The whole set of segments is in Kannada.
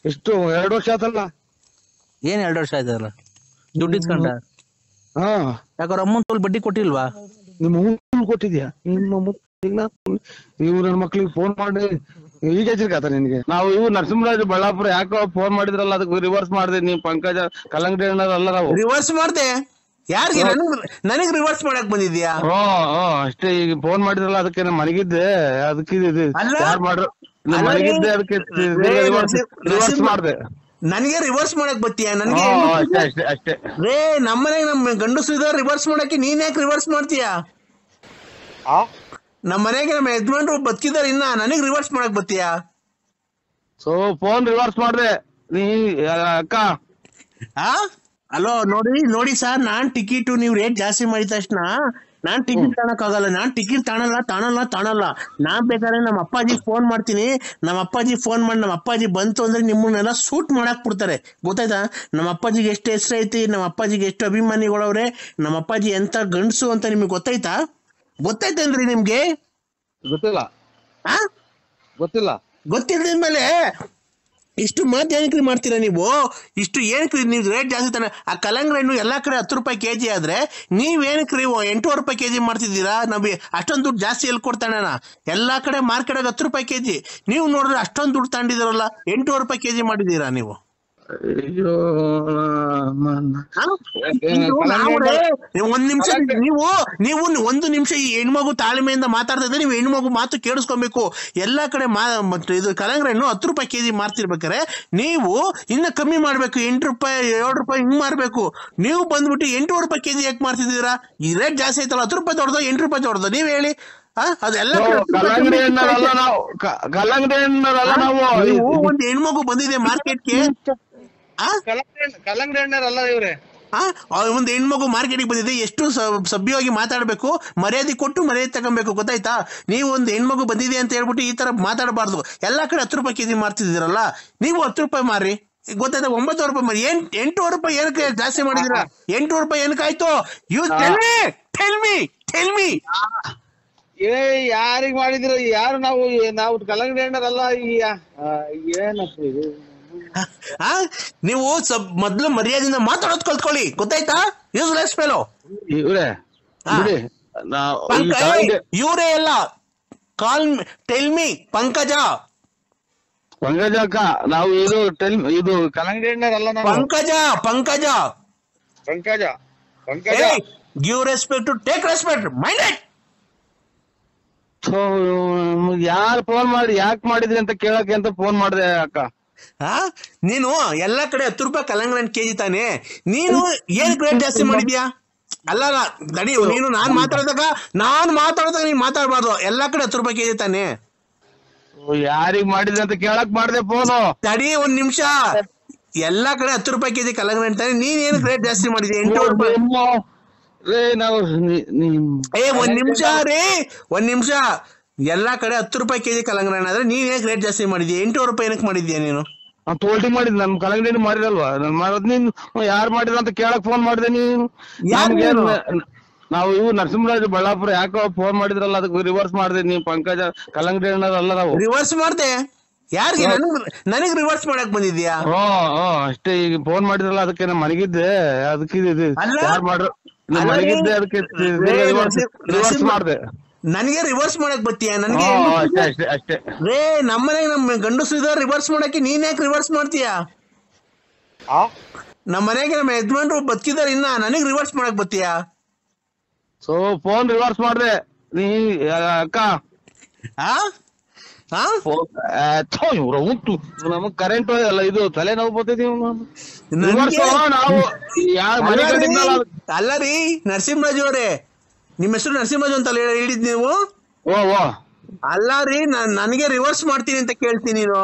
ಎಷ್ಟು 2 ವರ್ಷ ಆತಲ್ಲ. ಏನ್ 2 ವರ್ಷ ಆಯ್ತಲ್ಲ ದುಡ್ಡು ಇಸ್ಕೊಂಡ? ಹಾ ಯಾಕಂದ್ರೆ ಅಮ್ಮನ್ ತೋಲ್ ಬಡ್ಡಿ ಕೊಟ್ಟಿಲ್ವಾ? ನಿಮ್ಮ ಅಮ್ಮನ್ ಕೊಟ್ಟಿದ್ಯಾ? ಇವ್ ನನ್ನ ಮಕ್ಳಿಗೆ ಫೋನ್ ಮಾಡಿ ಈಗ ಹೆಸರಿಗಾತ ನಿನ್ಗೆ. ನಾವು ಇವು ನರಸಿಂಹರಾಜ್ ಬಳ್ಳಾಪುರ ಯಾಕೋ ಫೋನ್ ಮಾಡಿದ್ರಲ್ಲ, ಅದಕ್ಕೆ ರಿವರ್ಸ್ ಮಾಡಿದೆ. ನೀವು ಪಂಕಜ ಕಲ್ಲಂಗಡಿ ಅಣ್ಣರಲ್ಲ ನಾವು ರಿವರ್ಸ್ ಮಾಡ್ದೆ. ಯಾರಿಗೆ? ನನಗ್ ರಿವರ್ಸ್ ಮಾಡಕ್ ಬಂದಿದ್ಯಾ? ಅಷ್ಟೇ. ಈಗ ಫೋನ್ ಮಾಡಿದ್ರಲ್ಲ ಅದಕ್ಕೆ ನಾನು ಮನೆಗಿದ್ದೆ, ಅದಕ್ಕೆ ಯಾರು ಮಾಡ್ರು ಮನೆಗಿದ್ದೆ, ಅದಕ್ಕೆ ರಿವರ್ಸ್ ಮಾಡ್ದೆ. ನನಗೆ ರಿವರ್ಸ್ ಮಾಡಕ್ ಬತ್ತೀಯ? ನನಗೆ ಅಷ್ಟೇ. ರೇ ನಮ್ಮನೆ ನಮ್ ಗಂಡಸು ಇದಾರೆ ರಿವರ್ಸ್ ಮಾಡಕ್ಕೆ, ನೀನ್ ಯಾಕೆ ರಿವರ್ಸ್ ಮಾಡ್ತೀಯಾ? ನಮ್ಮ ಮನೆಗೆ ನಮ್ಮ ಯಜಮಾನ್ರು ಬದುಕಿದಾರೆ, ಇನ್ನ ನನಗ್ ರಿವರ್ಸ್ ಮಾಡಕ್ ಬತ್ತೀಯಾ? ಸೊ ಫೋನ್ ರಿವರ್ಸ್ ಮಾಡ್ದೆ ನೀ ಅಕ್ಕ. ಅಲೋ ನೋಡಿ ಸರ್, ನಾನ್ ಟಿಕೆಟ್ ನೀವು ರೇಟ್ ಜಾಸ್ತಿ ಮಾಡಿದ ತಕ್ಷಣ ನಾನ್ ಟಿಕೆಟ್ ತಗೊಳಕ್ ಆಗಲ್ಲ. ನಾನ್ ಟಿಕೆಟ್ ತಾಣಲ್ಲ. ನಾನ್ ಬೇಕಾದ್ರೆ ನಮ್ಮ ಅಪ್ಪಾಜಿ ಫೋನ್ ಮಾಡ್ತೀನಿ. ನಮ್ಮ ಅಪ್ಪಾಜಿ ಫೋನ್ ಮಾಡಿ ನಮ್ಮ ಅಪ್ಪಾಜಿ ಬಂತು ಅಂದ್ರೆ ನಿಮ್ಮನ್ನೆಲ್ಲ ಸೂಟ್ ಮಾಡಕ್ ಬಿಡ್ತಾರೆ. ಗೊತ್ತಾಯ್ತಾ? ನಮ್ಮ ಅಪ್ಪಾಜಿಗೆ ಎಷ್ಟು ಹೆಸರು ಐತಿ, ನಮ್ಮ ಅಪ್ಪಾಜಿಗೆ ಎಷ್ಟು ಅಭಿಮಾನಿಗಳವ್ರೆ, ನಮ್ಮ ಅಪ್ಪಾಜಿ ಎಂತ ಗಂಡಸು ಅಂತ ನಿಮ್ಗೆ ಗೊತ್ತಾಯ್ತೇನ್ರಿ ನಿಮ್ಗೆ? ಗೊತ್ತಿಲ್ಲದ್ಮೇಲೆ ಇಷ್ಟು ಮಾತು ಏನಕ್ರಿ ಮಾಡ್ತೀರಾ ನೀವು? ಇಷ್ಟು ಏನಕ್ರಿ ನೀವು ರೇಟ್ ಜಾಸ್ತಿ ತಾನೆ? ಆ ಕಲ್ಲಂಗಡಿ ಹಣ್ಣು ಎಲ್ಲಾ ಕಡೆ 10 ರೂಪಾಯಿ ಕೆಜಿ ಆದ್ರೆ ನೀವೇನಕ್ರಿ 8 ರೂಪಾಯಿ ಕೆಜಿ ಮಾಡ್ತಿದ್ದೀರಾ? ನಾವು ಅಷ್ಟೊಂದು ದುಡ್ಡು ಜಾಸ್ತಿ ಎಲ್ಲಿ ಕೊಡ್ತಾಣ? ಎಲ್ಲಾ ಕಡೆ ಮಾರ್ಕೆಟ್ 10 ರೂಪಾಯಿ ಕೆಜಿ, ನೀವು ನೋಡಿದ್ರೆ ಅಷ್ಟೊಂದು ದುಡ್ಡು ತಗೊಂಡಿದ್ದೀರಲ್ಲ, 8 ರೂಪಾಯಿ ಕೆಜಿ ಮಾಡಿದ್ದೀರಾ ನೀವು? ಒಂದ್ ನಿಮಿಷ ನೀವು ಒಂದು ನಿಮಿಷ ಈ ಹೆಣ್ಮಗು ತಾಳ್ಮೆಯಿಂದ ಮಾತಾಡ್ತಾ ಇದ್ರೆ ನೀವು ಹೆಣ್ಮಗು ಮಾತು ಕೇಳಿಸ್ಕೊಬೇಕು. ಎಲ್ಲಾ ಕಡೆ ಇದು ಕಲ್ಲಂಗಡಿ ಹಣ್ಣು 10 ರೂಪಾಯಿ ಕೆಜಿ ಮಾರ್ತಿರ್ಬೇಕಾರೆ ನೀವು ಇನ್ನ ಕಮ್ಮಿ ಮಾಡ್ಬೇಕು, 8 ರೂಪಾಯಿ 7 ರೂಪಾಯಿ ಹಿಂಗ್ ಮಾರ್ಬೇಕು. ನೀವು ಬಂದ್ಬಿಟ್ಟು 8 ರೂಪಾಯಿ ಕೆಜಿ ಯಾಕೆ ಮಾರ್ತಿದ್ದೀರಾ? ಈ ರೇಟ್ ಜಾಸ್ತಿ ಐತಲ್ಲ, 10 ರೂಪಾಯಿ ದೊಡ್ಡದು 8 ರೂಪಾಯಿ ದೊಡ್ಡದು ನೀವ್ ಹೇಳಿ. ಅದೆಲ್ಲ ಒಂದು ಹೆಣ್ಮಗು ಬಂದಿದೆ ಮಾರ್ಕೆಟ್ಗೆ, ಕಲ್ಲಂಗಡಿ ಹಣ್ಣರಲ್ಲ ಇವ್ರೆ. ಒಂದು ಹೆಣ್ಮಗು ಮಾರ್ಕೆಟಿಗೆ ಬಂದಿದೆ, ಎಷ್ಟು ಸಭ್ಯವಾಗಿ ಮಾತಾಡ್ಬೇಕು, ಮರ್ಯಾದೆ ಕೊಟ್ಟು ಮರ್ಯಾದೆ ತಗೊಬೇಕು. ಗೊತ್ತಾಯ್ತಾ? ನೀವು ಒಂದು ಹೆಣ್ಮಗು ಬಂದಿದೆ ಅಂತ ಹೇಳ್ಬಿಟ್ಟು ಈ ತರ ಮಾತಾಡಬಾರ್ದು. ಎಲ್ಲಾ ಕಡೆ 10 ರೂಪಾಯಿ ಕೆಜಿ ಮಾರ್ತಿದ್ದೀರಲ್ಲ, ನೀವು 10 ರೂಪಾಯಿ ಮಾರಿ. ಗೊತ್ತಾಯ್ತಾ? 9 ರೂಪಾಯಿ ಮಾರಿ. 8 ರೂಪಾಯಿ ಏನಕ್ಕೆ ಜಾಸ್ತಿ ಮಾಡಿದಿರಾ? 8 ರೂಪಾಯಿ ಏನಕ್ಕಾಯ್ತು? ಯು ಟೆಲ್ ಮಿ ಯಾರಿಗ್ ಮಾಡಿದಿರ? ಯಾರು? ನಾವು ಕಲ್ಲಂಗಡಿ ಹಣ್ಣರಲ್ಲ. ಏನಪ್ಪ ಇದು? ನೀವು ಮೊದ್ಲು ಮರ್ಯಾದೆಯಿಂದ ಮಾತಾಡೋದ್ ಕಲ್ತ್ಕೊಳ್ಳಿ. ಗೊತ್ತಾಯ್ತಾ? Useless fellow. ಇವರೇ ಎಲ್ಲ ಟೆಲ್ ಮಿ ಪಂಕಜ ಅಕ್ಕ. ನಾವು ಇದು ಕಲ್ಲಂಗಡಿ ಹಣ್ಣರಲ್ಲ. Pankaja give respect to take respect. Minded. ಯಾರು ಫೋನ್ ಮಾಡಿ ಯಾಕೆ ಮಾಡಿದ್ರಿ ಅಂತ ಕೇಳಕ್ಕೆ ಅಂತ ಫೋನ್ ಮಾಡಿದೆ ಅಕ್ಕ. ನೀನು ಎಲ್ಲಾ ಕಡೆ 10 ರೂಪಾಯಿ ಕಲ್ಲಂಗಡಿ ಹಣ್ಣು ಕೆಜಿ ತಾನೆ, ನೀನು ಏನ್ ರೇಟ್ ಜಾಸ್ತಿ ಮಾಡಿದ್ಯಾ? ಅಲ್ಲ ದಡಿ, ನೀನು ನಾನ್ ಮಾತಾಡಿದಾಗ ನೀನ್ ಮಾತಾಡ್ಬಾರ್ದು. ಎಲ್ಲಾ ಕಡೆ 10 ರೂಪಾಯಿ ಕೆಜಿ ತಾನೆ. ಯಾರಿಗ್ ಮಾಡಿದ್ರಿ ಅಂತ ಕೇಳಕ್ ಮಾಡಿದೆ ಫೋನು. ತಡಿ ಒಂದ್ ನಿಮಿಷ. ಎಲ್ಲಾ ಕಡೆ 10 ರೂಪಾಯಿ ಕೆಜಿ ಕಲ್ಲಂಗಡಿ ಹಣ್ಣು ತಾನೆ, ನೀನ್ ಏನ್ ರೇಟ್ ಜಾಸ್ತಿ ಮಾಡಿದ್ಯಾ? 8 ರೂಪಾಯಿ. ಒಂದ್ ನಿಮಿಷ. ಎಲ್ಲಾ ಕಡೆ 10 ರೂಪಾಯಿ ಕೆಜಿ ಕಲ್ಲಂಗಡಿ ಹಣ್ಣು ಆದ್ರೆ ನೀನ್ ಏನಕ್ಕೆ ರೇಟ್ ಜಾಸ್ತಿ ಮಾಡಿದ್ಯಾ? 8 ರೂಪಾಯಿ ಏನಕ್ಕೆ ಮಾಡಿದ್ಯಾ ನೀನು? ತೋಲ್ಟಿ ಮಾಡಿದ್ ನನ್ ಕಲ್ಲಂಗಡಿ ಮಾಡಿರಲ್ವಾ? ನೀನ್ ಯಾರು ಮಾಡಿದ್ರ ಅಂತ ಕೇಳಕ್ ಫೋನ್ ಮಾಡಿದೆ. ನೀನು ನಾವು ಇವು ನರಸಿಂಹರಾಜ್ ಬಳ್ಳಾಪುರ ಯಾಕೋ ಫೋನ್ ಮಾಡಿದ್ರಲ್ಲ, ಅದಕ್ಕೆ ರಿವರ್ಸ್ ಮಾಡಿದೆ. ನೀವು ಪಂಕಜ ಕಲ್ಲಂಗಡಿ ಹಣ್ಣರಲ್ಲ ನಾವು. ರಿವರ್ಸ್ ಮಾಡ್ದೆ? ಯಾರಿಗೆ? ನನಗ್ ರಿವರ್ಸ್ ಮಾಡಕ್ ಬಂದಿದ್ಯಾ? ಅಷ್ಟೇ. ಈಗ ಫೋನ್ ಮಾಡಿದ್ರಲ್ಲ ಅದಕ್ಕೆ ನಾನು ಮನೆಗಿದ್ದೆ, ಅದಕ್ಕೆ ಯಾರು ಮಾಡ್ರು ಮನೆಗಿದ್ದೆ, ಅದಕ್ಕೆ ರಿವರ್ಸ್ ಮಾಡ್ದೆ. ನನಗೆ ರಿವರ್ಸ್ ಮಾಡಕ್ ಬತ್ತೀಯ? ನನಗೆ ಅಷ್ಟೇ. ರೇ ನಮ್ಮನೆಗೆ ನಮ್ ಗಂಡಸು ಇದಾರೆ ರಿವರ್ಸ್ ಮಾಡಕ್ಕೆ, ನೀನ್ ಯಾಕೆ ರಿವರ್ಸ್ ಮಾಡ್ತೀಯಾ? ನಮ್ಮ ಮನೆಗೆ ನಮ್ಮ ಯಜಮಾನ್ರು ಬದುಕಿದಾರೆ, ಇನ್ನ ನನಗ್ ರಿವರ್ಸ್ ಮಾಡಕ್ ಬತ್ತೀಯಾ? ಸೊ ಫೋನ್ ರಿವರ್ಸ್ ಮಾಡ್ದೆ ನೀ ಅಕ್ಕ. ಉಂಟು ನಮಗ್ ಕರೆಂಟ್ ಅಲ್ಲ, ಇದು ತಲೆನೋವು ಬರ್ತೈತಿ. ಅಲ್ಲ ರೀ ನರಸಿಂಹರಾಜು ಅವರೇ, ನಿಮ್ಮ ಹೆಸರು ನರಸಿಂಹರಾಜು ಅಂತ ಹೇಳಿದ್ ನೀವು? ಅಲ್ಲ ರೀ, ನನಗೆ ರಿವರ್ಸ್ ಮಾಡ್ತೀನಿ ಅಂತ ಕೇಳ್ತೀನಿ ನೀನು.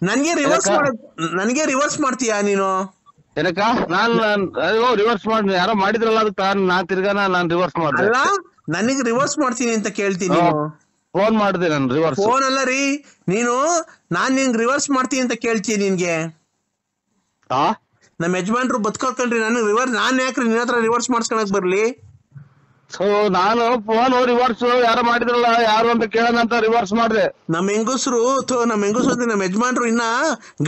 ನನಗೆ ರಿವರ್ಸ್ ಮಾಡ್ತೀಯಾ ನೀನು? ಏನಕ್ಕ? ನಾನ್ ರಿವರ್ಸ್ ಮಾಡಿ ಯಾರೋ ಮಾಡಿದ್ರಲ್ಲ, ಅದಕ್ಕೆ ನಾನ್ ತಿರ್ಗಾ ನಾನ್ ರಿವರ್ಸ್ ಮಾಡ್ದೆ. ಅಲ್ಲ, ನನಗೆ ರಿವರ್ಸ್ ಮಾಡ್ತೀನಿ ಅಂತ ಕೇಳ್ತೀನಿ ನೀನು. ಫೋನ್ ಮಾಡಿದೆ ನಾನು ರಿವರ್ಸ್. ಫೋನ್ ಅಲ್ಲ ರೀ, ನೀನು ನಾನ್ ನಿನ್ಗೆ ರಿವರ್ಸ್ ಮಾಡ್ತೀನಿ ಅಂತ ಕೇಳ್ತೀನಿ ನಿನ್ಗೆ. ನಮ್ಮ ಯಜಮಾನ್ರು ಬದುಕೋಕಂಡ್ರಿ, ನಾನು ಯಾಕ್ರಿ ನಿನ್ನ ಹತ್ರ ರಿವರ್ಸ್ ಮಾಡ್ಸ್ಕೊಳಕ್ ಬರ್ಲಿ? ಸೊ ನಾನು ಫೋನ್ ರಿವರ್ಸ್ ಯಾರೋ ಮಾಡಿದ್ರಲ್ಲ, ಯಾರು ಅಂತ ಕೇಳೋಣ ಅಂತ ರಿವರ್ಸ್ ಮಾಡಿದೆ. ನಮ್ಮ ಹೆಂಗಸರು ನಮ್ಮ ಯಜಮಾನ್ರು ಇನ್ನ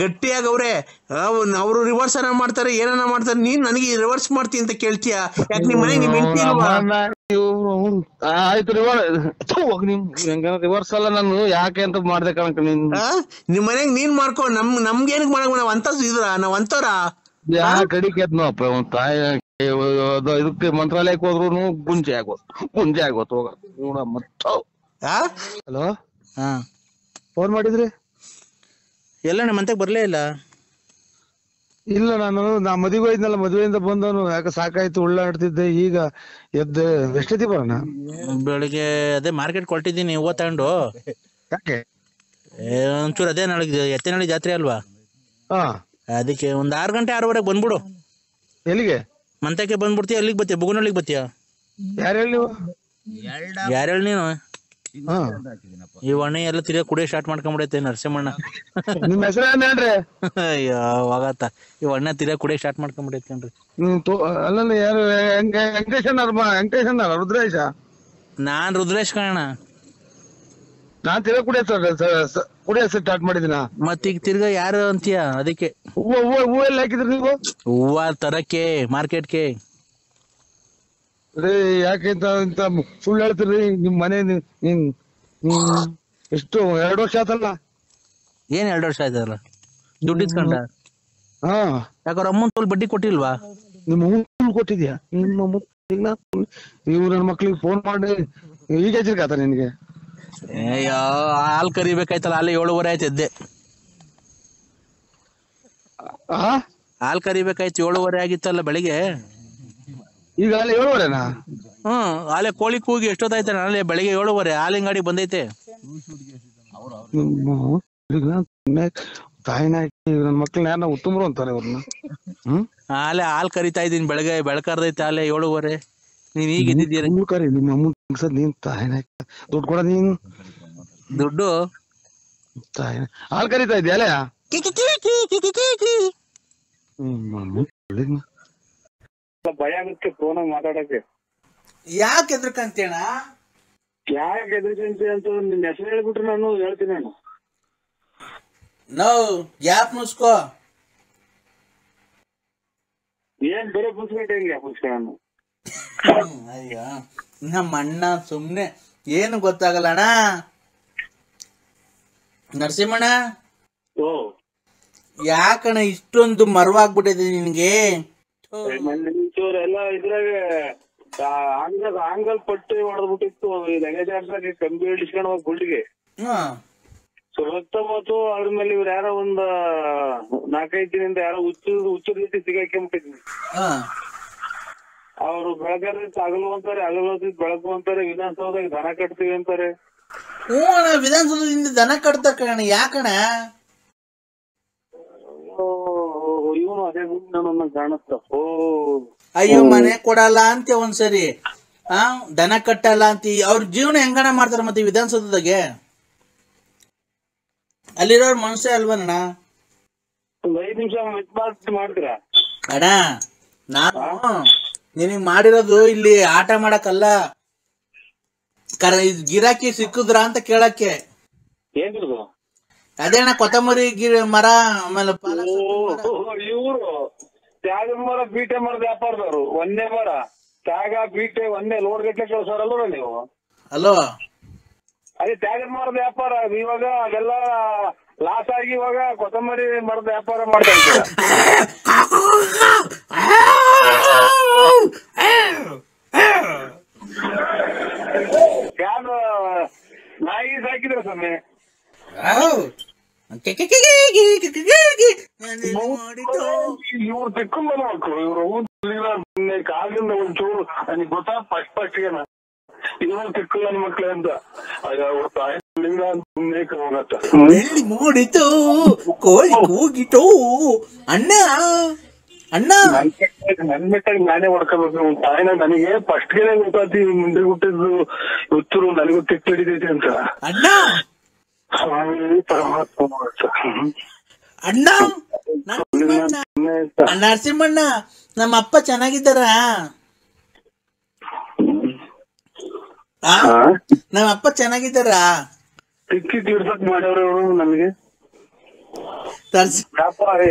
ಗಟ್ಟಿಯಾಗವ್ರೆ. ಅವ್ರು ರಿವರ್ಸ್ ಮಾಡ್ತಾರೆ, ಏನನ್ನ ಮಾಡ್ತಾರೆ. ನೀನ್ ನನಗೆ ರಿವರ್ಸ್ ಮಾಡ್ತಿ ಅಂತ ಕೇಳ್ತೀಯ? ಯಾಕೆ ನಿಮ್ ಮನೆಗೆ ನಿಮ್ ಹೆಂಡತಿ ಇಲ್ವಾ? ಆಯ್ತು ರಿವರ್ಸ್ ಅಲ್ಲ, ನಾನು ಯಾಕೆ ಅಂತ ಮಾಡ್ದೆ ಕಣಕ. ನಿಮ್ ಮನೆಗ್ ನೀನ್ ಮಾಡ್ಕೊ, ನಮ್ಗೇನಕ್ ಮಾಡಕ್ ನಾವ್ ಅಂತದ್ ಇದ್ರ ನಾವ್ ಅಂತವ್ರ ಯಾ ಕಡಿಕೆತ್ನಪ್ಪ ಒಂದ್ ತಾಯಿ ಇದಕ್ಕೆ ಮಂತ್ರಾಲಯಕ್ಕೆ ಹೋದ್ರು ಗುಂಜೆ ಆಗೋತ್ ಹೋಗ ಮತ್ತ. ಹಲೋ, ಫೋನ್ ಮಾಡಿದ್ರಿ? ಎಲ್ಲ ನಮ್ಮ ಮಂತೆಗ್ ಬರ್ಲೇ ಇಲ್ಲ. ಇಲ್ಲ, ನಾ ಮದುವೆ ಹೋಯ್ನಲ್ಲ, ಮದುವೆಯಿಂದ ಬಂದವನು ಯಾಕೆ ಸಾಕಾಯ್ತು, ಉಳ್ಳಾಡ್ತಿದ್ದೆ. ಈಗ ಎದ್ದು ಎಷ್ಟೊತ್ತಿ ಬರೋಣ? ಬೆಳಿಗ್ಗೆ ಅದೇ ಮಾರ್ಕೆಟ್ ಕೊಟ್ಟಿದ್ದೀನಿ, ಹೂವ ತಗೊಂಡು. ಯಾಕೆ? ಒಂಚೂರು ಅದೇ ನಾಳೆ ಎತ್ತಿನಹಳ್ಳಿ ಜಾತ್ರೆ ಅಲ್ವಾ, ಅದಕ್ಕೆ ಒಂದ್ 6 ಗಂಟೆ 6:15 ಬಂದ್ಬಿಡು. ಎಲ್ಲಿಗೆ? ಮಂತಕ್ಕೆ ಬಂದ್ಬಿಡ್ತೀಯ? ಎಲ್ಲಿಗೆ ಬತ್ತೀಯ? ಬುಗುನಳ್ಳಿಗೆ ಬತ್ತೀಯ? ಯಾರು ಹೇಳಿ ನೀವು? ಯಾರು ಹೇಳಿ ನೀನು? ಈ ಅಣ್ಣ ಎಲ್ಲ ತಿರ್ಗಾ ಕುಡಿಯೋ ಸ್ಟಾರ್ಟ್ ಮಾಡ್ಕೊಂಡ್ಬಿಡೈತೆ ನರಸಿಂಹಣ್ಣ. ನಿಮ್ ಹೆಸರು ಏನ್ ಹೇಳ್ರಿ? ಅಯ್ಯೋ ಹೋಗತ್ತ, ಈ ಅಣ್ಣ ತಿರ್ಗಾ ಕುಡಿಯೋ ಸ್ಟಾರ್ಟ್ ಮಾಡ್ಕೊಂಡ್ಬಿಡೈತೇನ್ರಿ. ಅಲ್ಲ ಯಾರು? ವೆಂಕಟೇಶ್ ರುದ್ರೇಶ? ನಾನ್ ರುದ್ರೇಶ್ ಕಣ. ನಾನ್ ತಿರ್ಗಾ ಕುಡಿಯೋ ಸ್ಟಾರ್ಟ್ ಮಾಡಿದಿನ. ಮತ್ತೀಗ ತಿರ್ಗಾ ಯಾರು ಅಂತೀಯ? ಅದಕ್ಕೆ ಹೂವು ಎಲ್ಲ ಹಾಕಿದ್ರಿ ನೀವು? ಹೂವ ತರಕ್ಕೆ ಮಾರ್ಕೆಟ್ಗೆ. ಯಾಕೆ ಇಂತ ಸುಳ್ಳು ಹೇಳ್ತೀರಿ? ನಿಮ್ ಮನೆ ಎಷ್ಟು 2 ವರ್ಷ ಆತಲ್ಲ? ಏನ್ 2 ವರ್ಷ ಆಯ್ತಲ್ಲ? ದುಡ್ಡು ಇಸ್ಕೊಂಡ? ಯಾಕಂದ್ರೆ ಅಮ್ಮನ್ ತೋಲ್ ಬಡ್ಡಿ ಕೊಟ್ಟಿಲ್ವಾ? ನಿಮ್ಮ ಅಮ್ಮನ್ ಕೊಟ್ಟಿದ್ಯಾ? ಇವ್ ನನ್ ಮಕ್ಳಿಗೆ ಫೋನ್ ಮಾಡಿ ಈಗ ಹೆಸರಿಗಾತ ನಿನ್ಗೆ? ಅಯ್ಯೋ, ಹಾಲ್ ಕರಿಬೇಕಾಯ್ತಲ್ಲ, ಹಾಲು 7:30 ಆಯ್ತು ಎದ್ದೆ. ಹಾಲ್ ಕರಿಬೇಕಾಯ್ತು, 7:30 ಆಗಿತ್ತಲ್ಲ ಬೆಳಿಗ್ಗೆ. ಈಗ 7:30ನಾ? ಹಾಲೆ ಕೋಳಿ ಕೂಗಿ ಎಷ್ಟೊತ್ತಾಯ್ತ? ನಾಳೆ ಬೆಳಿಗ್ಗೆ 7:30 ಹಾಲಿನ ಗಾಡಿ ಬಂದೈತೆ. ತಾಯಿನ ನನ್ ಮಕ್ಳನ್ನ ಯಾರನ್ನ ಉತ್ತಮರು ಅಂತಾರೆ ಅವ್ರನ್ನ. ಹಾಲ್ ಕರಿತಾ ಇದೀನಿ, ಬೆಳಕರ್ದೈತೆ ಹಾಲೆ 7:30. ನೀನ್ ಈಗ ಇದ್ದಿದ್ದೀರ? ಕರಿ ನಿಮ್ಮ ಅಮ್ಮ, ನೀನ್ ತಾಯಿನ ದುಡ್ಡು ಕೊಡ. ನೀನ್ ದುಡ್ಡು ತಾಯಿನ ಹಾಲ್ ಕರಿತಾ ಇದ್ಯಾ? ಭಯ ಆಗುತ್ತೆ ಫೋನಾಗ ಮಾತಾಡಕ್ಕೆ. ಯಾಕೆ ಎದ್ರಕಂತೇಣ? ಯಾಕೆ ಎದ್ರಕಂತಿ ಅಂತ ನಿನ್ನ ಹೆಸರು ಹೇಳ್ಬಿಟ್ರೆ ನಾನು ಹೇಳ್ತೀನಿ. ನಾನು ನಾವು ಗ್ಯಾಪ್ ಮುಸ್ಕೋ. ಏನ್ ಬೇರೆ ಪುಸ್ತಕ ಹೆಂಗೆ ಪುಸ್ತಕ? ಅಯ್ಯ ನಮ್ಮ ಅಣ್ಣ ಸುಮ್ನೆ ಏನು ಗೊತ್ತಾಗಲ್ಲ ಅಣ್ಣ. ನರಸಿಂಹಣ್ಣ, ಯಾಕಣ್ಣ ಇಷ್ಟೊಂದು ಮರವಾಗ್ಬಿಟ್ಟಿದೆ ನಿನ್ಗೆ? ಎಲ್ಲ ಇದ್ರಾಗ ಆಂಗಲ್ ಪಟ್ಟಿ ಹೊಡೆದ್ಬಿಟ್ಟಿತ್ತು. ಲಗೇಜ್ ಕಂಬಿ ಹಿಡಿಸ್ಕೊಂಡು ಹೋಗಿ ಗುಂಡಿಗೆ ಸುತ್ತಮತ್ತು. ಅದ್ರ ಮೇಲೆ ಇವ್ರು ಯಾರೋ ಒಂದ್ 4-5 ದಿನದಿಂದ ಯಾರೋ ಹುಚ್ಚದ ರೀತಿ ಸಿಗಾಕೊಂಡ್ಬಿಟ್ಟಿದ್ವಿ. ಅವ್ರು ಬೆಳಗಾದ್ರೆ ಹಗಲು ಅಂತಾರೆ, ಹಗಲು ಬೆಳಕು ಅಂತಾರೆ. ವಿಧಾನಸೌಧದಾಗ ದನ ಕಟ್ತೀವಿ ಅಂತಾರೆ. ಹ್ಞೂ ಅಣ್ಣ, ವಿಧಾನಸೌಧದಿಂದ ದನ ಕಟ್ತಾರ ಕಣ. ಯಾಕಣ? ಇವನು ಅದೇ ನನ್ನ ಕಾಣುತ್ತ. ಅಯ್ಯೋ, ಮನೆ ಕೊಡಲ್ಲ ಅಂತ ಒಂದ್ಸರಿ, ದನ ಕಟ್ಟಲ್ಲ ಅಂತ. ಅವ್ರ ಜೀವನ ಹೆಂಗಣ ಮಾಡ್ತಾರ ಮತ್ತೆ ವಿಧಾನಸೌಧದಾಗೆ? ಅಲ್ಲಿರೋರ್ ಮನುಷ್ಯ ಅಲ್ವಣ್ಣ? ಒಂದ್ 5 ನಿಮಿಷ ಮಾಡ್ತೀರಾ ಅಣ್ಣ? ನಾನು ನಿನಗ್ ಮಾಡಿರೋದು ಇಲ್ಲಿ ಆಟ ಮಾಡಕ್ಕಲ್ಲ, ಗಿರಾಕಿ ಸಿಕ್ಕುದ್ರ ಅಂತ ಕೇಳಕ್ಕೆ. ಏನಿರೋದು? ಅದೇ ಅಣ್ಣ, ಕೊತ್ತಂಬರಿ ಮರ, ಆಮೇಲೆ ಇವ್ರು ತ್ಯಾಗದ ಮರ, ಬೀಟೆ ಮರದ ವ್ಯಾಪಾರದವ್ರು. ಒಂದೇ ಮರ ತ್ಯಾಗ, ಬೀಟೆ ಒಂದೇ ಲೋಡ್ ಗಟ್ಟಲೆ ಕಳ್ಸೋರಲ್ವ ನೀವು? ಅಲೋ, ಅದೇ ತ್ಯಾಗದ ಮರದ ವ್ಯಾಪಾರ. ಇವಾಗ ಅದೆಲ್ಲ ಲಾಸ್ ಆಗಿ ಇವಾಗ ಕೊತ್ತಂಬರಿ ಮರದ ವ್ಯಾಪಾರ ಮಾಡ್ತಾ ಇದ್ದೀರ. ಯಾರು ನಾಯಿ ಸಾಕಿದ್ರೆ ಸ್ವಾಮಿ? ಇವ್ರು ತೆಕ್ಕೊಂಬಲ್ಲ ಮಕ್ಕಳು. ಇವ್ರು ಕಾಲಿಂದ ಒಂಚೂರು ನನಗೆ ಗೊತ್ತಾ ಫಸ್ಟ್ಗೆ ಇವ್ರು ತೆಕ್ಕಲ್ಲ ನನ್ನ ಮಕ್ಳೆ ಅಂತ. ಮೂಡಿತು ಕೋಳಿ ಕೂಗಿತು. ಅಣ್ಣ ಅಣ್ಣ ನನ್ ಮೆಟ್ಟಾಗಿ ನಾನೇ ಹೊಡ್ಕೋಬೇಕು. ತಾಯಿನ ನನಗೆ ಫಸ್ಟ್ಗೆ ಗೊತ್ತಾತಿ ಮುಂದೆ ಹುಟ್ಟಿದ್ದು ಹುತ್ತರು ನನಗೂ ತೆಕ್ಕು ಹಿಡಿದೈತಿ ಅಂತ. ಅಣ್ಣ ಪರಮಾತ್ಮ ಅಣ್ಣ ನರಸಿಂಹಣ್ಣ, ನಮ್ಮ ಅಪ್ಪ ಚೆನ್ನಾಗಿದ್ದಾರ? ನಮ್ಮ ಅಪ್ಪ ಚೆನ್ನಾಗಿದ್ದಾರ? ಟಿಕೆಟ್ ಇಡ್ಸಕ್ ಮಾಡ್ಯವ್ರ ಇವರು ನಮಗೆ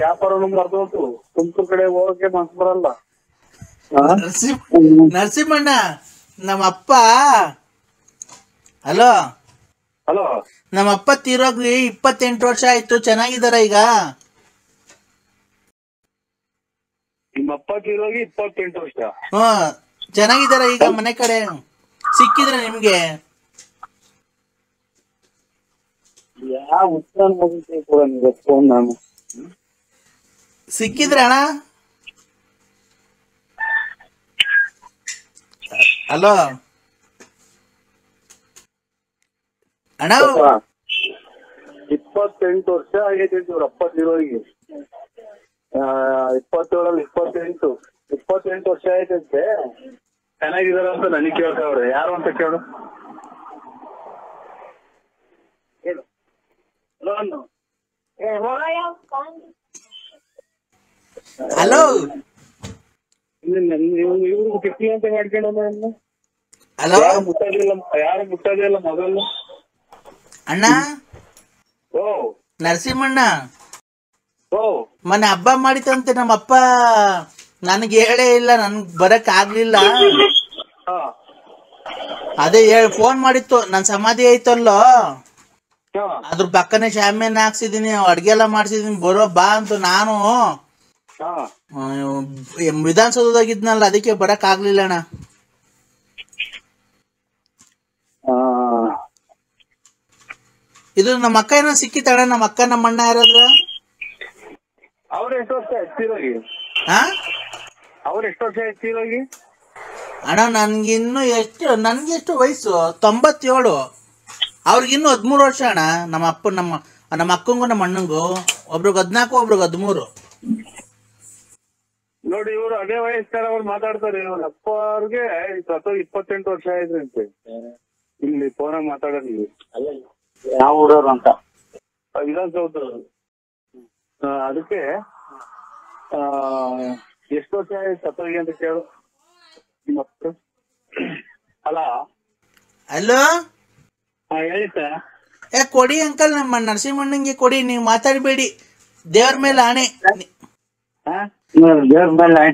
ವ್ಯಾಪಾರನು ಬರ್ದೋತು. ತುಮಕೂರು ಕಡೆ ಹೋಗಕ್ಕೆ ಮನ್ಸು ಬರಲ್ಲ. ನರಸಿಂಹಣ್ಣ ನಮ್ಮ ಅಪ್ಪ ಹಲೋ ಹಲೋ ನಮ್ಮ ಅಪ್ಪ ತೀರೋಗ್ರಿ 28 ವರ್ಷ ಆಯ್ತು. ಚೆನ್ನಾಗಿದಾರ ಈಗ? ನಿಮ್ಮ ಅಪ್ಪ ತೀರೋಗಿ 28 ವರ್ಷ. ಚೆನ್ನಾಗಿದಾರ ಈಗ? ಮನೆ ಕಡೆ ಸಿಕ್ಕಿದ್ರ ನಿಮ್ಗೆ? ಯಾವ ಉತ್ತರ ಫೋನ್ ನಾನು ಸಿಕ್ಕಿದ್ರ ಅಣ್ಣ? ಹಲೋ ಅಣ್ಣ 28 ವರ್ಷ ಆಗೈತಿ ಇವ್ರ ಅಪ್ಪ ತೀರೋಗಿ. 27 28 ವರ್ಷ ಆಯ್ತಂತೆ. ಚೆನ್ನಾಗಿದಾರ ಅಂತ ನನಗೆ ಕೇಳ್ತಾವ್ರೆ. ಯಾರು ಅಂತ ಕೇಳು. ಹಲೋ ಇವ್ರಿಗೆ ಕಿಟ್ಟಿ ಅಂತ ಮಾಡ್ಕೊಂಡ ಹಲೋ ಯಾರು ಮುಟ್ಟೋದಿಲ್ಲ ಮೊದಲು. ಅಣ್ಣ ಓ ನರಸಿಂಹಣ್ಣ ಓ ಮೊನ್ನೆ ಹಬ್ಬ ಮಾಡಿತಂತೆ ನಮ್ಮಪ್ಪ. ನನ್ಗೆ ಹೇಳೇ ಇಲ್ಲ, ನನ್ಗ್ ಬರಕ್ ಆಗ್ಲಿಲ್ಲ. ಅದೇ ಫೋನ್ ಮಾಡಿತ್ತು. ನನ್ ಸಮಾಧಿ ಐತಲ್ಲೋ ಅದ್ರ ಪಕ್ಕನೆ ಶಾಮಿಯಾನ ಹಾಕ್ಸಿದೀನಿ, ಅಡ್ಗೆ ಎಲ್ಲ ಮಾಡ್ಸಿದೀನಿ, ಬರೋ ಬಾ ಅಂತ. ನಾನು ವಿಧಾನಸೌಧದಾಗಿದ್ನಲ್ಲ, ಅದಕ್ಕೆ ಬರಕ್ ಆಗ್ಲಿಲ್ಲ ಅಣ್ಣ. ಇದು ನಮ್ಮ ಅಕ್ಕ ಏನೋ ಸಿಕ್ಕಿತಣ್ಣ. ನಮ್ಮ ಅಕ್ಕ ನಮ್ಮ ಅಣ್ಣ ಯಾರಾದ್ರ? ಅವ್ರ ಎಷ್ಟು ವರ್ಷ ಎತ್ತಿರೋಗಿ? ಅವ್ರ ಎಷ್ಟು ವರ್ಷ ಎತ್ತಿರೋಗಿ? ಅಣ್ಣ ನನ್ಗಿನ್ನು ನನ್ಗೆಷ್ಟು ವಯಸ್ಸು? 97. ಅವ್ರಿಗಿನ್ನು 13 ವರ್ಷ ಅಣ್ಣ. ನಮ್ಮ ಅಪ್ಪ ನಮ್ಮ ಅಕ್ಕಂಗೂ ನಮ್ಮ ಅಣ್ಣಂಗೂ ಒಬ್ರಿಗೆ 14 ಒಬ್ರಿಗೆ 13. ನೋಡಿ ಇವ್ರು ಅದೇ ವಯಸ್ಸಾರ ಅವ್ರು ಮಾತಾಡ್ತಾರೆ. ಇವ್ರ ಅಪ್ಪ ಅವ್ರಿಗೆ 28 ವರ್ಷ ಆಯ್ತಂತೆ. ಇಲ್ಲಿ ಫೋನಾಗ ಮಾತಾಡೋದು ಯಾವ ಊರವ್ರು ಅಂತ ವಿಧಾನಸೌಧ. ಅದಕ್ಕೆ ಎಷ್ಟು ವರ್ಷ ಆಯ್ತು ಸತ್ತೋಗಿ ಅಂತ ಕೇಳು. ಅಲ್ಲ ಹಲೋ ಹೇಳಿ ಸರ್. ಕೊಡಿ ಅಂಕಲ್, ನಮ್ಮ ನರಸಿಂಹಣ್ಣಂಗೆ ಕೊಡಿ. ನೀವು ಮಾತಾಡಬೇಡಿ, ದೇವ್ರ ಮೇಲೆ ಆಣೆ. ದೇವ್ರ ಮೇಲೆ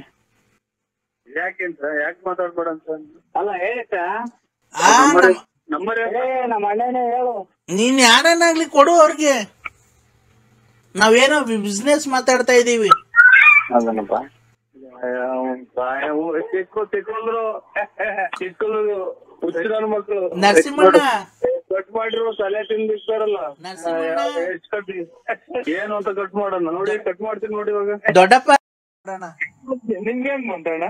ಯಾಕೆಂತ ಯಾಕೆ ಮಾತಾಡ್ಬೇಡ ಅಂತ ಅಲ್ಲ ಹೇಳಿ ಸರ್. ನಂಬರ್ ನಮ್ಮ ಅಣ್ಣನೇ ಹೇಳು. ನೀನ್ ಯಾರನ್ನಾಗ್ಲಿ ಕೊಡು ಅವ್ರಿಗೆ. ನಾವೇನೋ ಬಿಸ್ನೆಸ್ ಮಾತಾಡ್ತಾ ಇದೀವಿ. ಅದನ್ನಪ್ಪ ಹುಚ್ಚಿನ ಮಕ್ಕಳು ನರಸಿಂಹಣ್ಣ ಕಟ್ ಮಾಡಿರೋ ತಲೆ ತಿಂದಿರ್ತಾರಲ್ಲ. ಏನು ಅಂತ ಕಟ್ ಮಾಡೋಣ ನೋಡಿ. ಕಟ್ ಮಾಡ್ತೀನಿ ನೋಡಿ ಇವಾಗ. ದೊಡ್ಡಪ್ಪ ನಿಮ್ಗೆ ಹೆಂಗ್ ಮಾತಾಡ?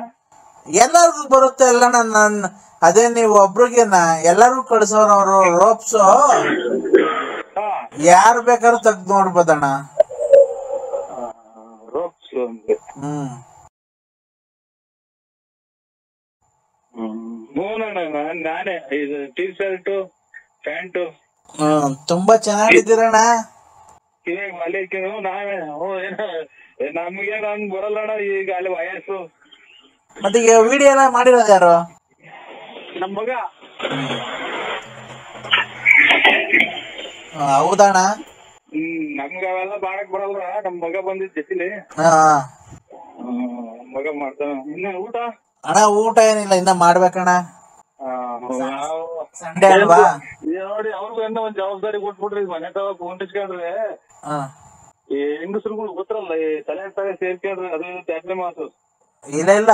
ಎಲ್ಲಾರ್ಗು ಬರುತ್ತೆ ಎಲ್ಲ. ನನ್ನ ಅದೇ ನೀವು ಒಬ್ರಿಗೆನ ಎಲ್ಲಾರು ಕಳ್ಸೋರು. ಅವರು ರೋಪ್ಸು ಯಾರು ಬೇಕಾದ್ರೂ ತೆಗ್ದು ನೋಡ್ಬೋದಣ್ಣ. ರೋಪ್ಸ್ ನಾನೇ ಇದು ಟೀ ಶರ್ಟ್ ಪ್ಯಾಂಟು ತುಂಬಾ ಚೆನ್ನಾಗಿದ್ದೀರಣ್ಣ. ಇವಾಗ ಮಲಿಕಿನು ನಾವೇ ನಮ್ಗೆ ಹಂಗ್ ಬರಲ್ಲಣ್ಣ. ಈಗ ಅಲ್ಲಿ ವಯಸ್ಸು. ಮತ್ತೆ ಈಗ ವಿಡಿಯೋ ಎಲ್ಲ ಮಾಡಿರೋದು ಯಾರು? ನಮ್ ಮಗ. ಹೌದಣ್ಣ. ನಮ್ಗ ಅವೆಲ್ಲ ಮಾಡಕ್ ಬರಲ್ಲ. ನಮ್ ಮಗ ಬಂದಿದ್ ಜೊತೆಲಿ ಮಗ ಮಾಡ್ತಾನ. ಇನ್ನ ಊಟ ಅಣ್ಣ? ಊಟ ಏನಿಲ್ಲ, ಇನ್ನ ಮಾಡ್ಬೇಕಣ್ಣ. ಸಂಡೇ ಅಲ್ವಾ? ನೋಡಿ ಅವ್ರಿಗೂ ಏನೋ ಒಂದ್ ಜವಾಬ್ದಾರಿ ಕೊಟ್ಬಿಡ್ರಿ. ಮನೆ ತಗ ಕುಂಟಿಸ್ಕೊಂಡ್ರೆ ಈ ಹೆಂಗಸ್ರುಗಳು ಗೊತ್ತರಲ್ಲ, ಈ ತಲೆ ಸೇರ್ಕೊಂಡ್ರೆ ಅದು ಜಾತ್ರೆ ಮಾತು. ಇಲ್ಲ ಇಲ್ಲ,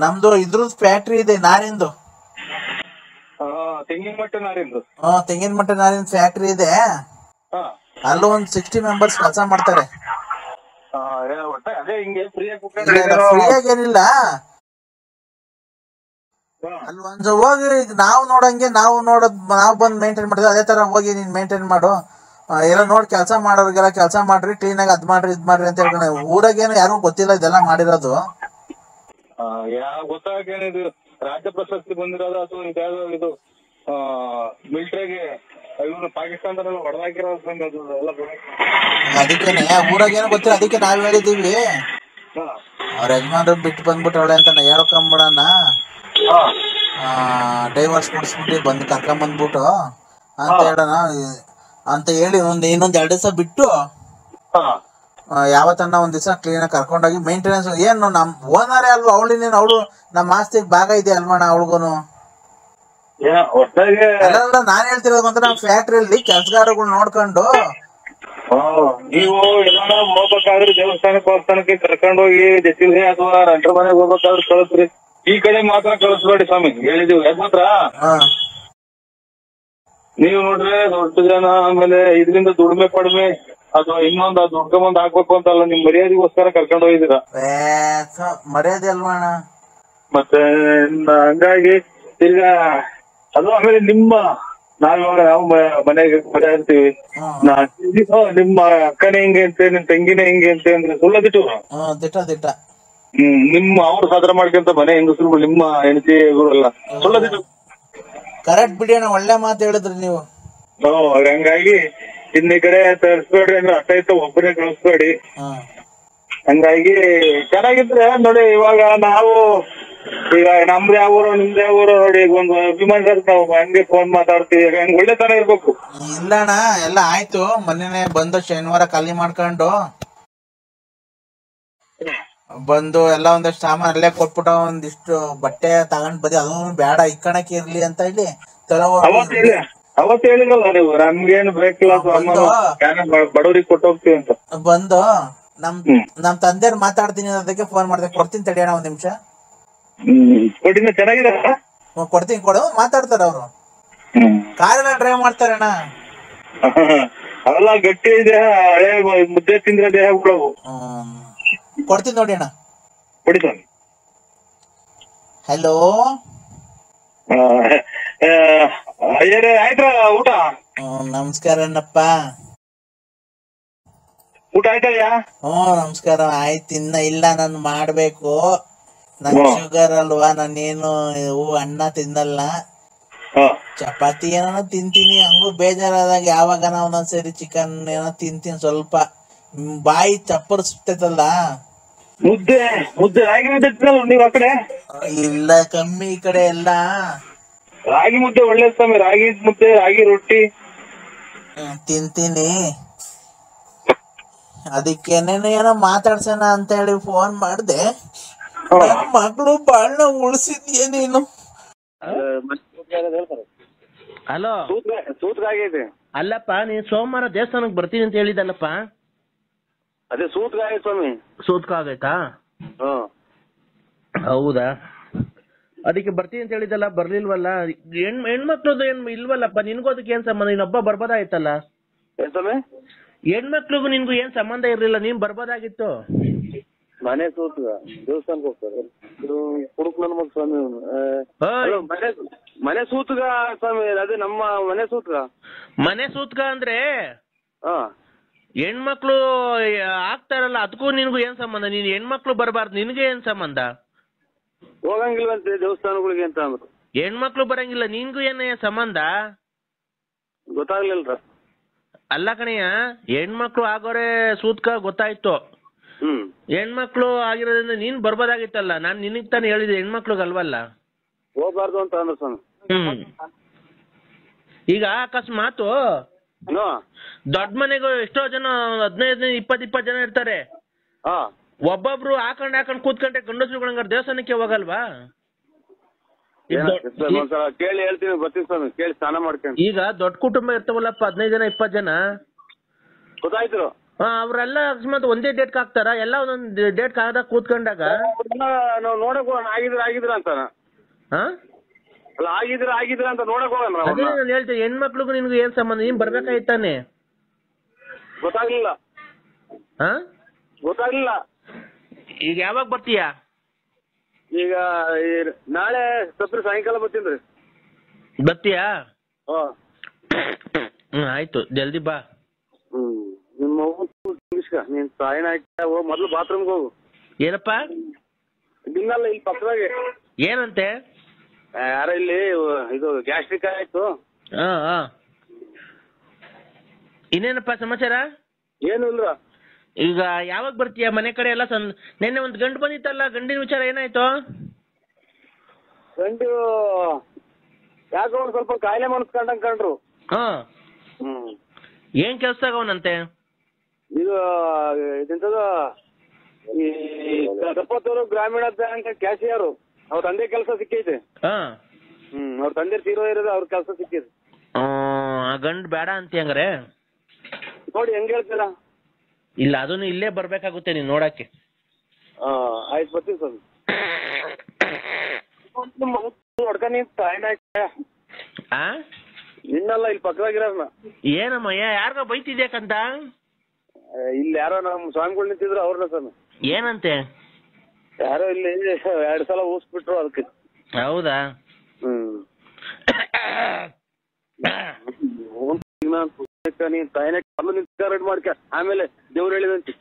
ನಮ್ದು ಇದ್ರದ್ದು ಫ್ಯಾಕ್ಟ್ರಿ ಇದೆ, ನಾರಿಂದು. ತೆಂಗಿನ ಮಟ್ಟ ನಾರಿಂದು. ತೆಂಗಿನ ಮಟ್ಟ ನಾರಿಂದು ಫ್ಯಾಕ್ಟ್ರಿ ಇದೆ. ಅಲ್ಲೂ ಒಂದ್ 60 ಮೆಂಬರ್ಸ್ ಕೆಲಸ ಮಾಡ್ತಾರೆ. ಅದೇ ಹಿಂಗೆ ಫ್ರೀಯಾಗಿ ಏನಿಲ್ಲ. ಅಲ್ಲಿ ಒಂದ್ ಹೋಗಿ ನಾವು ನೋಡಂಗೆ ನಾವು ಬಂದ್ ಮೇಂಟೈನ್ ಮಾಡ್ತೀವಿ. ಅದೇ ತರ ಹೋಗಿ ನೀನ್ ಮೇಂಟೈನ್ ಮಾಡು, ಎಲ್ಲ ನೋಡಿ ಕೆಲಸ ಮಾಡೋರಿಗೆಲ್ಲ ಕೆಲಸ ಮಾಡ್ರಿ, ಕ್ಲೀನ್ ಆಗಿ ಅದ್ ಮಾಡ್ರಿ ಇದ್ ಮಾಡ್ರಿ ಅಂತ ಹೇಳ್ಕೊಂಡೆ. ಊರಾಗೇನು ಯಾರಿಗೂ ಗೊತ್ತಿಲ್ಲ ಇದೆಲ್ಲ ಮಾಡಿರೋದು. ಗೊತ್ತಾಗೇನಿದು ರಾಜ್ಯ ಪ್ರಶಸ್ತಿ ಬಂದಿರೋದು ಅಥವಾ ಇದು ಮಿಲಿಟರಿಗೆ ಇವ್ರು ಪಾಕಿಸ್ತಾನದಲ್ಲ ಹೊಡೆದಾಕಿರೋದು ಎಲ್ಲ. ಅದಕ್ಕೇನೆ ಊರಾಗೇನು ಗೊತ್ತಿಲ್ಲ, ಅದಕ್ಕೆ ನಾವ್ ಹೇಳಿದೀವಿ. ಅವ್ರ ಯಜಮಾನ್ರು ಬಿಟ್ಟು ಬಂದ್ಬಿಟ್ಟವಳೆ ಅಂತ ಹೇಳ್ಕೊಂಬಿಡಣ. ಡೈವರ್ಸ್ ಕೊಡಿಸ್ಬಿಟ್ಟು ಬಂದು ಕರ್ಕೊಂಬಂದ್ಬಿಟ್ಟು ಅಂತ ಹೇಳೋಣ ಅಂತ ಹೇಳಿ ಇನ್ನೊಂದ್ 2 ದಿವಸ ಬಿಟ್ಟು ಯಾವತ್ತನ್ನ ಒಂದ್ ದಿವಸ ಕ್ಲೀನಾಗಿ ಕರ್ಕೊಂಡೋಗಿ ಮೇಂಟೆನೆನ್ಸ್ ಏನು ನಮ್ ಓನರೇ ಅಲ್ವಾ ಅವಳಿನೇನು ಅವಳು ನಮ್ಮ ಆಸ್ತಿಗೆ ಭಾಗ ಇದೆ ಅಲ್ವಣ ಅವಳಿಗೂನು. ಅಲ್ಲ ನಾನ್ ಹೇಳ್ತಿರೋದು ಅಂದ್ರೆ ನಮ್ಮ ಫ್ಯಾಕ್ಟ್ರಿಯಲ್ಲಿ ಕೆಲ್ಸಗಾರಗಳು ನೋಡ್ಕೊಂಡು ನೀವು ಎಲ್ಲ ಹೋಗ್ಬೇಕಾದ್ರೆ ದೇವಸ್ಥಾನಕ್ಕೆ ಕರ್ಕೊಂಡು ಹೋಗಿ ಜೊತೆ ಅಥವಾ ರಂಟರ ಮನೆಗೆ ಹೋಗ್ಬೇಕಾದ್ರೆ ಕಳಿಸ್ರಿ. ಈ ಕಡೆ ಮಾತ್ರ ಕಳಿಸ್ಬೇಡಿ ಸ್ವಾಮಿ, ಹೇಳಿದೀವಿ. ಯಾಕೆ ಮಾತ್ರ ನೀವು ನೋಡ್ರೆ ದೊಡ್ಡ ಜನ ಆಮೇಲೆ ಇದರಿಂದ ದುಡಿಮೆ ಪಡಿಮೆ ಅಥವಾ ಇನ್ನೊಂದು ಅದು ದುಡ್ಕೊಂಬಂದ್ ಹಾಕ್ಬೇಕು ಅಂತಲ್ಲ, ನಿಮ್ ಮರ್ಯಾದೆಗೋಸ್ಕರ ಕರ್ಕೊಂಡು ಹೋಗಿದ್ದೀರಾ. ಮರ್ಯಾದೆ ಅಲ್ವಣ ಮತ್ತೆ ಹಂಗಾಗಿ ಈಗ ಅದು ಆಮೇಲೆ ನಾವು ಮನೆಗೆ ಮನೆ ಅಂತೀವಿ, ನಿಮ್ಮ ಅಕ್ಕನೇ ಹಿಂಗೆ ಅಂತೆ ನಿಮ್ ತಂಗಿನೇ ಹಿಂಗೆ ಅಂತೆ ಅಂದ್ರೆ ಸುಳ್ಳ ದಿಟ್ಟು. ನಿಮ್ಮ ಅವ್ರು ಸಾಧನೆ ಮಾಡ್ಕೊಂತ ಮನೆ ಹೆಂಗಸರು ನಿಮ್ಮ ಹೆಂಡತಿ ಎಲ್ಲ ಸುಳ್ಳ ದಿಟ್ಟು. ಕರೆಕ್ಟ್ ಬಿಡಿ ಅಣ್ಣ, ಒಳ್ಳೆ ಮಾತು ಹೇಳಿದ್ರಿ ನೀವು. ಹಂಗಾಗಿ ಇನ್ನ ಈ ಕಡೆ ತರಿಸ್ಬೇಡ್ರಿ ಅಂದ್ರೆ ಅರ್ಥ ಆಯ್ತು, ಒಬ್ಬನೇ ಕಳಿಸ್ಬೇಡಿ. ಹಂಗಾಗಿ ಚೆನ್ನಾಗಿದ್ರೆ ನೋಡಿ, ಇವಾಗ ನಾವು ಈಗ ನಮ್ದು ಯಾವ ಊರು ನಿಮ್ದು ಯಾವ ಊರು ನೋಡಿ, ಒಂದು ಅಭಿಮಾನ ನಾವು ಹಂಗೆ ಫೋನ್ ಮಾತಾಡ್ತೀವಿ, ಹಂಗ ಒಳ್ಳೆತನ ಇರ್ಬೇಕು. ಇಲ್ಲಣ್ಣ ಎಲ್ಲ ಆಯ್ತು, ಮೊನ್ನೆ ಬಂದು ಶನಿವಾರ ಖಾಲಿ ಮಾಡ್ಕೊಂಡು ಬಂದು ಎಲ್ಲ ಒಂದಷ್ಟು ಸಾಮಾನ್ ಅಲ್ಲೇ ಕೊಟ್ಬಿಟ್ಟು ಒಂದಿಷ್ಟು ಬಟ್ಟೆ ತಗೊಂಡ್ ಬದಿ ಅದನ್ನು ಬೇಡ ಇಕ್ಕಣಕ್ಕೆ ಇರ್ಲಿ ಅಂತ ಹೇಳಿ ಅವತ್ತು ಹೇಳಿರಲ್ಲ ನೀವು ನಮ್ಗೇನು ಬೇಕಿಲ್ಲ ಬಡವರಿಗೆ ಕೊಟ್ಟು ಹೋಗ್ತೀವಿ ಅಂತ. ಬಂದು ನಮ್ ತಂದೆಯವ್ರು ಮಾತಾಡ್ತೀನಿ ಅದಕ್ಕೆ ಫೋನ್ ಮಾಡ್ದೆ, ಕೊಡ್ತೀನಿ ತಡಿಯೋಣ ಒಂದ್ ನಿಮಿಷ. ಚೆನ್ನಾಗಿದೆ, ಕೊಡ್ತೀನಿ ಕೊಡು, ಮಾತಾಡ್ತಾರ ಅವರು. ಕಾರೆಲ್ಲ ಡ್ರೈವ್ ಮಾಡ್ತಾರಣ್ಣ. ಅವೆಲ್ಲ ಗಟ್ಟಿ ದೇಹ, ಹಳೆ ಮುದ್ದೆ ತಿಂದ್ರೆ ದೇಹ ಬಿಡವು. ಕೊಡ್ತೀನಿ ನೋಡಿ ಅಣ್ಣ. ಕೊಡಿ ಸ್ವಾಮಿ. ಹಲೋ ಆಯ್ತಾ ಊಟ? ನಮಸ್ಕಾರ ಅಣ್ಣಪ್ಪ. ಊಟ ಆಯ್ತಯ್ಯ? ನಮಸ್ಕಾರ. ಆಯ್ತು, ಇನ್ನ ಇಲ್ಲ, ನಾನು ಮಾಡ್ಬೇಕು. ನನ್ ಶುಗರ್ ಅಲ್ವಾ, ನಾನೇನು ಅನ್ನ ತಿನ್ನಲ್ಲ, ಚಪಾತಿ ಏನೋ ತಿಂತೀನಿ. ಹಂಗೂ ಬೇಜಾರಾದಾಗ ಯಾವಾಗ ಒಂದೊಂದ್ಸರಿ ಚಿಕನ್ ಏನೋ ತಿಂತೀನಿ ಸ್ವಲ್ಪ. ಬಾಯಿ ಚಪ್ಪರ್ಸ್ತೈತಲ್ಲ. ಮುದ್ದೆ ರಾಗಿ ಮುದ್ದೆ ನೀವ್ ಆ ಕಡೆ? ಇಲ್ಲ, ಕಮ್ಮಿ ಈ ಕಡೆ ಎಲ್ಲ. ರಾಗಿ ಮುದ್ದೆ ಒಳ್ಳೆ ಸ್ವಾಮಿ, ರಾಗಿ ಮುದ್ದೆ ರಾಗಿ ರೊಟ್ಟಿ ತಿಂತೀನಿ. ಅದಕ್ಕೇನೇನು ಏನೋ ಮಾತಾಡ್ಸೋಣ ಅಂತ ಹೇಳಿ ಫೋನ್ ಮಾಡ್ದೆ. ನನ್ ಮಗಳು ಬಾಳ್ನ ಉಳಿಸಿದ್ಯೇ ನೀನು? ಹಲೋ, ಸೂತ್ಗಾಗೈತೆ. ಅಲ್ಲಪ್ಪ, ನೀನ್ ಸೋಮವಾರ ದೇವಸ್ಥಾನಕ್ ಬರ್ತೀನಿ ಅಂತ ಹೇಳಿದಲ್ಲಪ್ಪ. ಅದೇ ಸೂತ್ಗಾಗ ಸ್ವಾಮಿ. ಸೂತ್ಕ ಆಗೈತಾ? ಹೌದಾ? ಅದಕ್ಕೆ ಬರ್ತೀನಿ ಅಂತ ಹೇಳಿದಲ್ಲ, ಬರ್ಲಿಲ್ವಲ್ಲ. ಹೆಣ್ಮಕ್ಳದ್ದು ಇಲ್ವಲ್ಲಪ್ಪ, ನಿನ್ಗೂ ಅದಕ್ಕೆ ಏನ್ ಸಂಬಂಧ? ನೀನೊಬ್ಬ ಬರ್ಬೋದಾಗಿತ್ತಲ್ಲ. ಹೆಣ್ಮಕ್ಳಿಗೂ ನಿನ್ಗೂ ಏನ್ ಸಂಬಂಧ ಇರ್ಲಿಲ್ಲ, ನೀನ್ ಬರ್ಬೋದಾಗಿತ್ತು. ಮನೆ ಸೂತ್ಗ ದೇವಸ್ಥಾನಕ್ಕೆ ಹೋಗ್ತಾರೆ ಕುಡುಕ್ ನನ್ ಮಗ ಸ್ವಾಮಿ. ಮನೆ ಸೂತ್ಗ ಸ್ವಾಮಿ, ಅದೇ ನಮ್ಮ ಮನೆ ಸೂತ್ಗ. ಮನೆ ಸೂತ್ಕ ಅಂದ್ರೆ ಹೆಣ್ಮಕ್ಳು ಆಗ್ತಾರಲ್ಲ, ಅದಕ್ಕೂ ನಿನ್ಗೂ ಏನ್ ಸಂಬಂಧ? ನೀನ್ ಹೆಣ್ಮಕ್ಳು ಬರಬಾರ್ದು, ನಿನ್ಗೆ ಏನ್ ಸಂಬಂಧ? ಹೋಗಂಗಿಲ್ವಂತೆ ದೇವಸ್ಥಾನಗಳಿಗೆ ಅಂತ ಅಂದ್ರು. ಹೆಣ್ಮಕ್ಳು ಬರಂಗಿಲ್ಲ, ನಿನ್ಗೂ ಏನ್ ಸಂಬಂಧ? ಗೊತ್ತಾಗ್ಲಿಲ್ರ. ಅಲ್ಲ ಕಣಯ್ಯ, ಹೆಣ್ಮಕ್ಳು ಆಗೋರೆ ಸೂತ್ಕ ಗೊತ್ತಾಯ್ತು. ಹೆಣ್ಮಕ್ಳು ಆಗಿರೋದ್ರಿಂದ ನೀನ್ ಬರ್ಬೋದಾಗಿತ್ತಲ್ಲ. ನಾನ್ ನಿನಗ್ ತಾನೇ ಹೇಳಿದೆ, ಹೆಣ್ಮಕ್ಳಿಗಲ್ವಲ್ಲ. ಹೋಗ್ಬಾರ್ದು ಅಂತ ಅಂದ್ರು ಸ್ವಾಮಿ. ಈಗ ಅಕಸ್ಮಾತು ದೊಡ್ಡ ಮನೆಗೂ ಎಷ್ಟೋ ಜನ 15-20 ಜನ ಇರ್ತಾರೆ. ಒಬ್ಬೊಬ್ರು ಹಾಕೊಂಡ್ ಕೂತ್ಕೊಂಡ್ರೆ ಗಂಡಸ್ರುಗಳಂಗಾರ ದೇವಸ್ಥಾನಕ್ಕೆ ಹೋಗಲ್ವಾ? ಕೇಳಿ ಹೇಳ್ತೀನಿ, ಬರ್ತೀನಿ ಸ್ವಾಮಿ, ಕೇಳಿ ಸ್ನಾನ ಮಾಡ್ಕೊಂಡು. ಈಗ ದೊಡ್ಡ ಕುಟುಂಬ ಇರ್ತಾವಲ್ಲಪ್ಪ, 15-20 ಜನ. ಗೊತ್ತಾಯ್ತು. ಅವ್ರೆಲ್ಲ ಅಕಸ್ಮಾತ್ ಒಂದೇ ಡೇಟ್ ಹಾಕ್ತಾರ? ಎಲ್ಲ ಒಂದೊಂದ್ ಡೇಟ್ ಆದಾಗ ಕೂತ್ಕೊಂಡಾಗ ನಾವು ನೋಡಕ್ ಹೋಗೋಣ. ಆಗಿದ್ರ ಅಂತಾನ ಅಲ್ಲ, ಆಗಿದ್ರ ಅಂತ ನೋಡಕ್ ಹೋಗೋಣ. ಅದೇ ನಾನು ಹೇಳ್ತೇನೆ, ಹೆಣ್ಮಕ್ಳಿಗೂ ನಿನ್ಗೂ ಏನ್ ಸಂಬಂಧ? ನೀನ್ ಬರ್ಬೇಕಾಯ್ತಾನೆ. ಗೊತ್ತಾಗ್ಲಿಲ್ಲ. ಗೊತ್ತಾಗ್ಲಿಲ್ಲ. ಈಗ ಯಾವಾಗ ಬರ್ತೀಯಾ? ಈಗ ನಾಳೆ ಸಪ್ರಿ ಸಾಯಂಕಾಲ ಬರ್ತೀನಿ. ಬರ್ತೀಯಾ? ಆಯ್ತು, ಜಲ್ದಿ ಬಾ. ನಿಮ್ಮ ನೀನ್ ಸಾಯನ ಮೊದ್ಲು ಬಾತ್ರೂಮ್ಗೆ ಹೋಗು. ಏನಪ್ಪ? ಇನ್ನಲ್ಲ, ಇಲ್ಲಿ ಪಕ್ಕದಾಗೆ. ಏನಂತೆ? ಯಾರ ಇಲ್ಲಿ ಇದು ಗ್ಯಾಸ್ಟ್ರಿಕ್ ಆಯ್ತು. ಇನ್ನೇನಪ್ಪ ಸಮಾಚಾರ? ಏನು ಇಲ್ರ. ಈಗ ಯಾವಾಗ ಬರ್ತೀಯ? ಮನೆ ಕಡೆ ಎಲ್ಲ ನಿನ್ನೆ ಒಂದ್ ಗಂಡು ಬಂದಿತ್ತಲ್ಲ, ಗಂಡಿನ ವಿಚಾರ ಏನಾಯ್ತು? ಗಂಡು ಯಾಕೋ ಒಂದ್ ಸ್ವಲ್ಪ ಕಾಯಿಲೆ ಮನಸ್ಕೊಂಡಂಗ್ ಕಂಡ್ರು. ಹಾ ಹ್ಮ್ ಏನ್ ಕೆಲ್ಸದಾಗವನಂತೆ? ಇದು ಇದೆಂತದ ಈ ದಪ್ಪತ್ತೂರು ಗ್ರಾಮೀಣ ಬ್ಯಾಂಕ್ ಕ್ಯಾಶಿಯರು. ಅವ್ರ ತಂದೆ ಕೆಲಸ ಸಿಕ್ಕೈತೆ. ಹಾ ಅವ್ರ ತಂದೆ ತೀರೋ ಇರೋದು ಅವ್ರ ಕೆಲಸ ಸಿಕ್ಕಿದೆ. ಆ ಗಂಡ್ ಬೇಡ ಅಂತೀಯ ಹಂಗಾರೆ? ನೋಡಿ ಹೆಂಗ್ ಹೇಳ್ತೀರಾ? ಇಲ್ಲ ಅದನ್ನು ಇಲ್ಲೇ ಬರ್ಬೇಕಾಗುತ್ತೆ ನೀನ್ ನೋಡಕ್ಕೆ. ಆಯ್ತು ಬರ್ತೀವಿ ಸರ್. ಹೊಡ್ಕೊಂಡು ಆ ನಿನ್ನಲ್ಲ ಇಲ್ಲಿ ಪಕ್ಕದಾಗಿರೋರ್ನ. ಏನಮ್ಮಯ್ಯ ಯಾರಿಗ ಬೈತಿದ್ಯಾಕಂತ? ಇಲ್ಲಿ ಯಾರೋ ನಮ್ ಸ್ವಾಮಿಗಳು ನಿಂತಿದ್ರು ಅವ್ರನ್ನ ಸರ್. ಏನಂತೆ? ಯಾರೋ ಇಲ್ಲಿ 2 ಸಲ ಊಸ್ಬಿಟ್ರು ಅದಕ್ಕೆ. ಹೌದಾ? ನೀನ್ ತಾಯಿನ ಮಾಡ್ಕ ಆಮೇಲೆ ದೇವ್ರು ಹೇಳಿದಂತೆ.